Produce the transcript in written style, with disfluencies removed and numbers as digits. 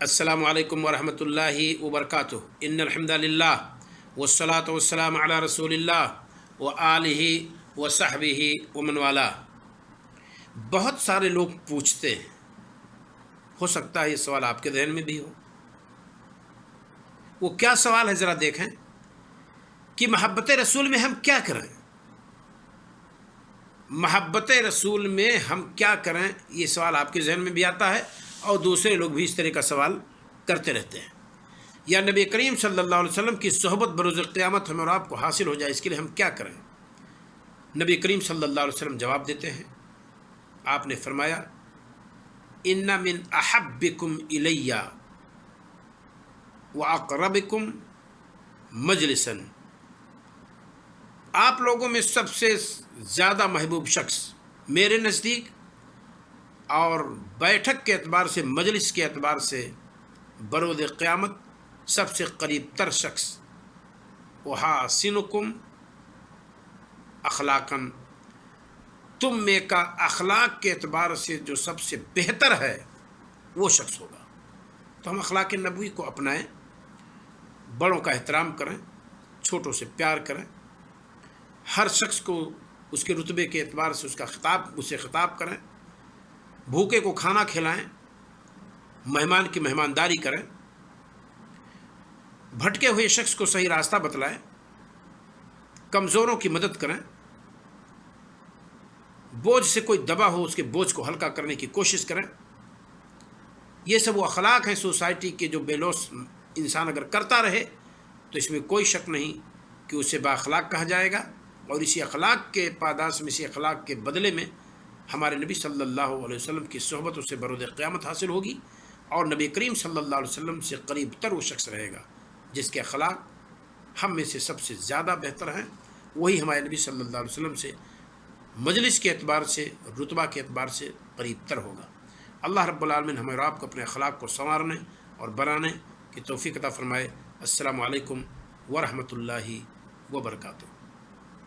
السلام علیکم ورحمۃ اللہ وبرکاتہ۔ ان الحمد للہ والصلاۃ والسلام علی رسول اللہ وآلہ وصحبہ ومن والہ۔ بہت سارے لوگ پوچھتے ہیں، ہو سکتا ہے یہ سوال آپ کے ذہن میں بھی ہو۔ وہ کیا سوال ہے ذرا دیکھیں کہ محبت رسول میں ہم کیا کریں؟ محبت رسول میں ہم کیا کریں، یہ سوال آپ کے ذہن میں بھی آتا ہے اور دوسرے لوگ بھی اس طرح کا سوال کرتے رہتے ہیں۔ یا نبی کریم صلی اللہ علیہ وسلم کی صحبت بروز قیامت ہمیں اور آپ کو حاصل ہو جائے، اس کے لیے ہم کیا کریں؟ نبی کریم صلی اللہ علیہ وسلم جواب دیتے ہیں۔ آپ نے فرمایا، ان من احبکم الی واقربکم مجلسا، آپ لوگوں میں سب سے زیادہ محبوب شخص میرے نزدیک اور بیٹھک کے اعتبار سے، مجلس کے اعتبار سے بروز قیامت سب سے قریب تر شخص وحاسنکم اخلاقا، تم میں کا اخلاق کے اعتبار سے جو سب سے بہتر ہے وہ شخص ہوگا۔ تو ہم اخلاق نبوی کو اپنائیں، بڑوں کا احترام کریں، چھوٹوں سے پیار کریں، ہر شخص کو اس کے رتبے کے اعتبار سے اسے خطاب کریں، بھوکے کو کھانا کھلائیں، مہمان کی مہمانداری کریں، بھٹکے ہوئے شخص کو صحیح راستہ بتلائیں، کمزوروں کی مدد کریں، بوجھ سے کوئی دبا ہو اس کے بوجھ کو ہلکا کرنے کی کوشش کریں۔ یہ سب وہ اخلاق ہیں سوسائٹی کے جو بے لوث انسان اگر کرتا رہے تو اس میں کوئی شک نہیں کہ اسے با اخلاق کہا جائے گا، اور اسی اخلاق کے پاداش میں، اسی اخلاق کے بدلے میں ہمارے نبی صلی اللہ علیہ وسلم کی صحبت اسے بروز قیامت حاصل ہوگی، اور نبی کریم صلی اللہ علیہ وسلم سے قریب تر وہ شخص رہے گا جس کے اخلاق ہم میں سے سب سے زیادہ بہتر ہیں۔ وہی ہمارے نبی صلی اللہ علیہ وسلم سے مجلس کے اعتبار سے، رتبہ کے اعتبار سے قریب تر ہوگا۔ اللہ رب العالمین ہمیں اور آپ کو اپنے اخلاق کو سنوارنے اور بنانے کی توفیق عطا فرمائے۔ السلام علیکم ورحمۃ اللہ وبرکاتہ۔